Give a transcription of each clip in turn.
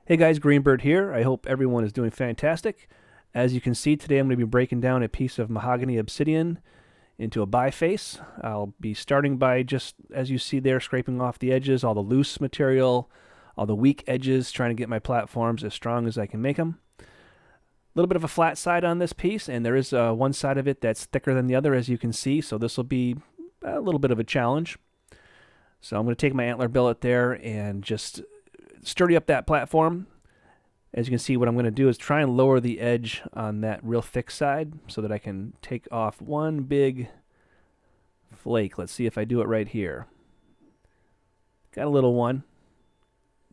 Hey guys, Greenbird here. I hope everyone is doing fantastic. As you can see, today I'm going to be breaking down a piece of Mahogany Obsidian into a biface. I'll be starting by just, as you see there, scraping off the edges, all the loose material, all the weak edges, trying to get my platforms as strong as I can make them. A little bit of a flat side on this piece, and there is one side of it that's thicker than the other, as you can see, so this will be a little bit of a challenge. So I'm going to take my antler billet there and just sturdy up that platform. As you can see, what I'm going to do is try and lower the edge on that real thick side so that I can take off one big flake. Let's see if I do it right here. Got a little one.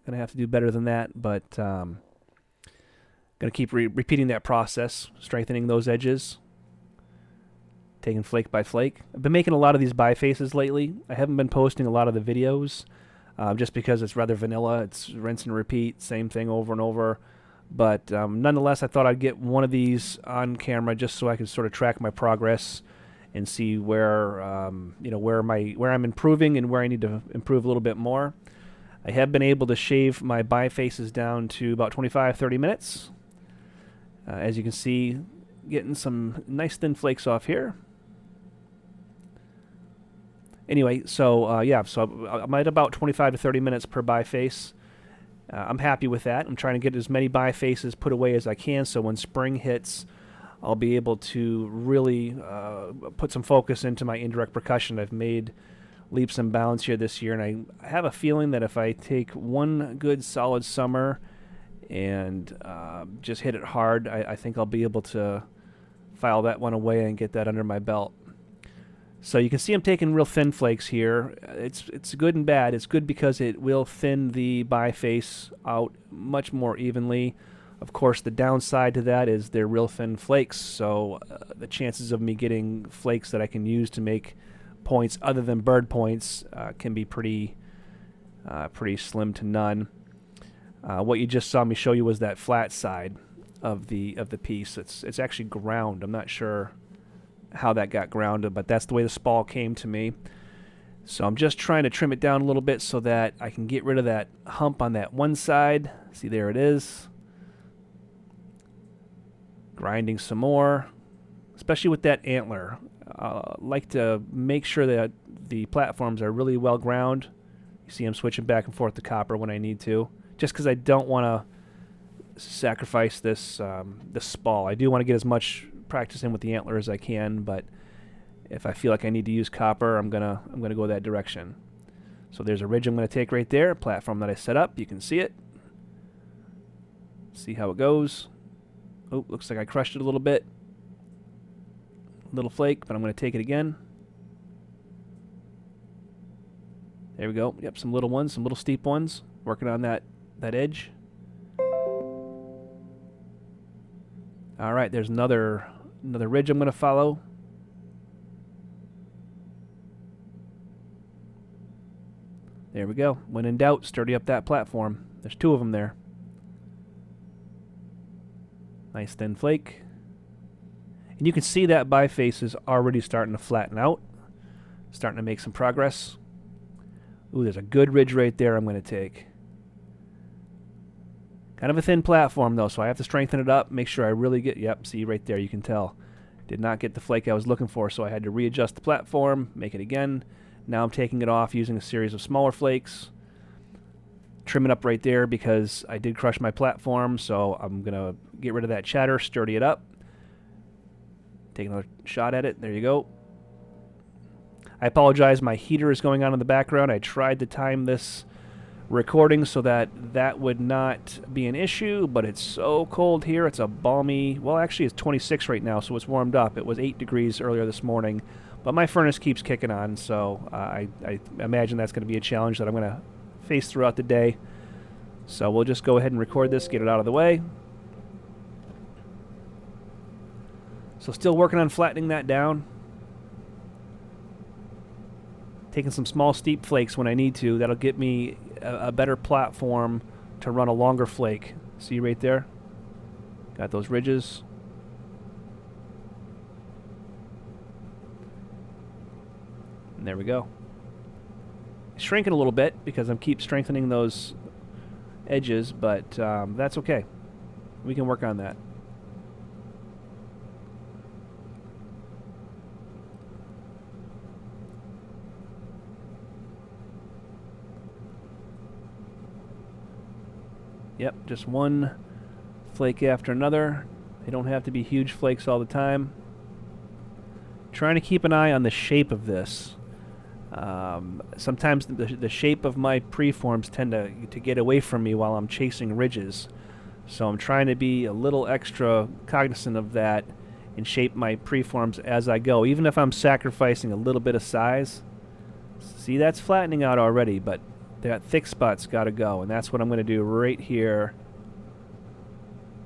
Going to have to do better than that, but going to keep repeating that process, strengthening those edges, taking flake by flake. I've been making a lot of these bifaces lately. I haven't been posting a lot of the videos just because it's rather vanilla. It's rinse and repeat, same thing over and over. But nonetheless, I thought I'd get one of these on camera just so I could sort of track my progress and see where where I'm improving and where I need to improve a little bit more. I have been able to shave my bifaces down to about 25-30 minutes. As you can see, getting some nice thin flakes off here. Anyway, so I'm at about 25 to 30 minutes per biface. I'm happy with that. I'm trying to get as many bifaces put away as I can, so when spring hits, I'll be able to really put some focus into my indirect percussion. I've made leaps and bounds here this year, and I have a feeling that if I take one good solid summer and just hit it hard, I think I'll be able to file that one away and get that under my belt. So you can see I'm taking real thin flakes here. It's good and bad. It's good because it will thin the biface out much more evenly. Of course, the downside to that is they're real thin flakes, so the chances of me getting flakes that I can use to make points other than bird points can be pretty slim to none. What you just saw me show you was that flat side of the piece. It's actually ground. I'm not sure how that got grounded, but that's the way the spall came to me. So I'm just trying to trim it down a little bit so that I can get rid of that hump on that one side. See, there it is. Grinding some more, especially with that antler. Like to make sure that the platforms are really well ground. You see I'm switching back and forth to copper when I need to, just because I don't want to sacrifice this spall. I do want to get as much practice in with the antler as I can, but if I feel like I need to use copper, I'm gonna go that direction. So there's a ridge I'm gonna take right there, a platform that I set up. You can see it. See how it goes. Oh, looks like I crushed it a little bit. Little flake, but I'm gonna take it again. There we go. Yep, some little ones, some little steep ones. Working on that edge. All right, there's another ridge I'm going to follow. There we go. When in doubt, sturdy up that platform. There's two of them there. Nice thin flake. And you can see that biface is already starting to flatten out. Starting to make some progress. Ooh, there's a good ridge right there I'm going to take. Kind of a thin platform, though, so I have to strengthen it up, make sure I really get... Yep, see right there, you can tell. Did not get the flake I was looking for, so I had to readjust the platform, make it again. Now I'm taking it off using a series of smaller flakes. Trim it up right there because I did crush my platform, so I'm going to get rid of that chatter, sturdy it up. Take another shot at it. There you go. I apologize, my heater is going on in the background. I tried to time this recording so that would not be an issue, but it's so cold here. It's a balmy, well, actually it's 26 right now, so it's warmed up. It was 8 degrees earlier this morning, but my furnace keeps kicking on, so I imagine that's going to be a challenge that I'm going to face throughout the day. So we'll just go ahead and record this, get it out of the way. So still working on flattening that down. Taking some small steep flakes when I need to. That'll get me a better platform to run a longer flake. See right there? Got those ridges. And there we go. Shrinking a little bit because I'm keep strengthening those edges, but that's okay. We can work on that. Yep, just one flake after another. They don't have to be huge flakes all the time. Trying to keep an eye on the shape of this. Sometimes the shape of my preforms tend to get away from me while I'm chasing ridges. So I'm trying to be a little extra cognizant of that and shape my preforms as I go, even if I'm sacrificing a little bit of size. See, that's flattening out already, but that thick spot's got to go, and that's what I'm going to do right here.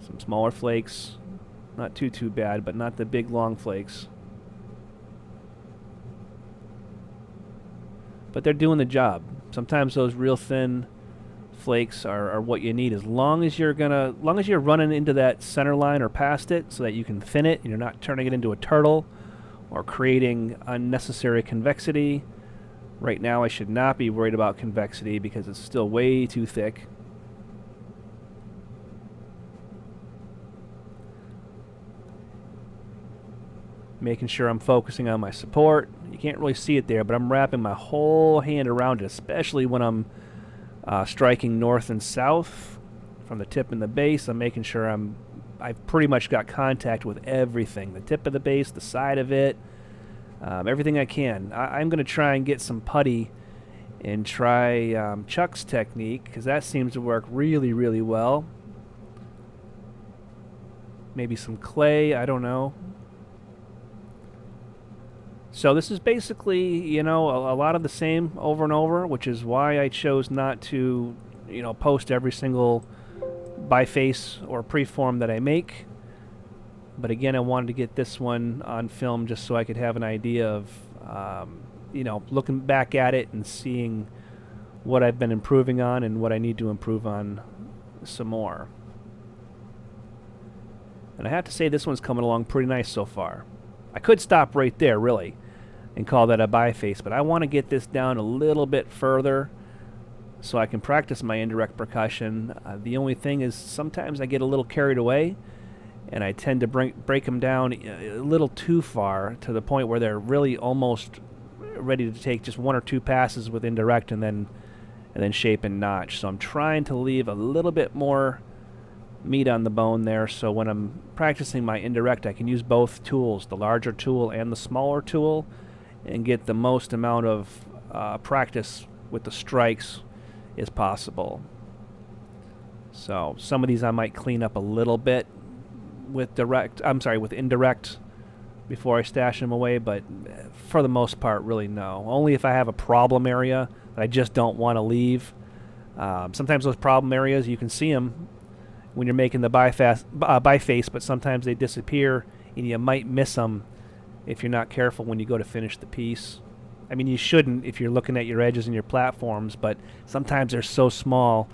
Some smaller flakes. Not too bad, but not the big long flakes. But they're doing the job. Sometimes those real thin flakes are what you need, as long as you're running into that center line or past it, so that you can thin it and you're not turning it into a turtle or creating unnecessary convexity. Right now I should not be worried about convexity because it's still way too thick. Making sure I'm focusing on my support. You can't really see it there, but I'm wrapping my whole hand around it, especially when I'm striking north and south from the tip and the base. I'm making sure I've pretty much got contact with everything. The tip of the base, the side of it, everything I can. I'm going to try and get some putty and try Chuck's technique, because that seems to work really, really well. Maybe some clay, I don't know. So this is basically, you know, a lot of the same over and over, which is why I chose not to, you know, post every single biface or preform that I make. But again, I wanted to get this one on film just so I could have an idea of, you know, looking back at it and seeing what I've been improving on and what I need to improve on some more. And I have to say, this one's coming along pretty nice so far. I could stop right there, really, and call that a biface, but I want to get this down a little bit further so I can practice my indirect percussion. The only thing is sometimes I get a little carried away and I tend to break them down a little too far, to the point where they're really almost ready to take just one or two passes with indirect and then shape and notch. So I'm trying to leave a little bit more meat on the bone there, so when I'm practicing my indirect I can use both tools, the larger tool and the smaller tool, and get the most amount of practice with the strikes as possible. So some of these I might clean up a little bit with indirect before I stash them away, but for the most part, really no. Only if I have a problem area that I just don't want to leave. Sometimes those problem areas, you can see them when you're making the biface, but sometimes they disappear and you might miss them if you're not careful when you go to finish the piece. I mean, you shouldn't if you're looking at your edges and your platforms, but sometimes they're so small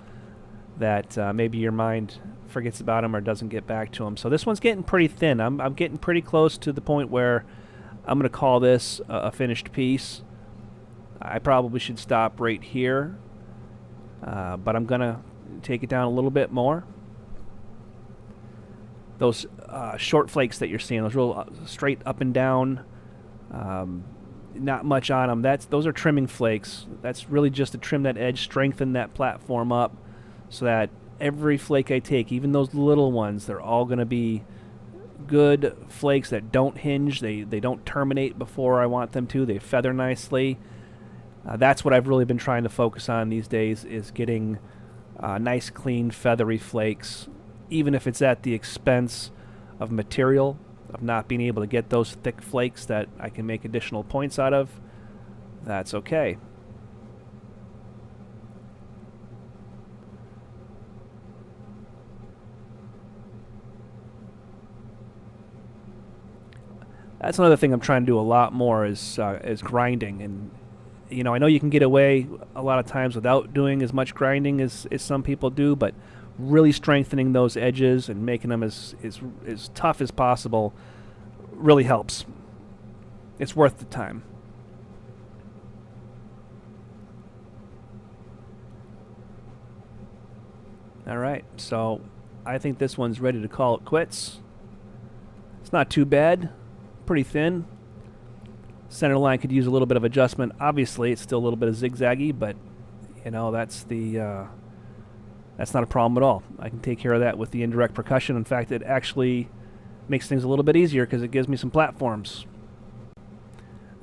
that maybe your mind forgets about them or doesn't get back to them. So this one's getting pretty thin. I'm getting pretty close to the point where I'm going to call this a finished piece. I probably should stop right here, but I'm going to take it down a little bit more. Those short flakes that you're seeing, those real straight up and down, not much on them. Those are trimming flakes. That's really just to trim that edge, strengthen that platform up, so that every flake I take, even those little ones, they're all going to be good flakes that don't hinge. They don't terminate before I want them to. They feather nicely. That's what I've really been trying to focus on these days, is getting nice, clean, feathery flakes, even if it's at the expense of material, of not being able to get those thick flakes that I can make additional points out of. That's okay. That's another thing I'm trying to do a lot more, is grinding. And you know, I know you can get away a lot of times without doing as much grinding as some people do, but really strengthening those edges and making them as tough as possible really helps. It's worth the time. All right, so I think this one's ready to call it quits. It's not too bad, pretty thin. Center line could use a little bit of adjustment. Obviously, it's still a little bit of zigzaggy, but you know, that's not a problem at all. I can take care of that with the indirect percussion. In fact, it actually makes things a little bit easier because it gives me some platforms.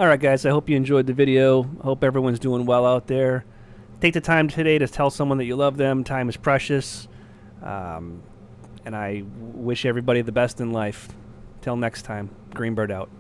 Alright guys, I hope you enjoyed the video. I hope everyone's doing well out there. Take the time today to tell someone that you love them. Time is precious. And I wish everybody the best in life. Till next time, Greenbird out.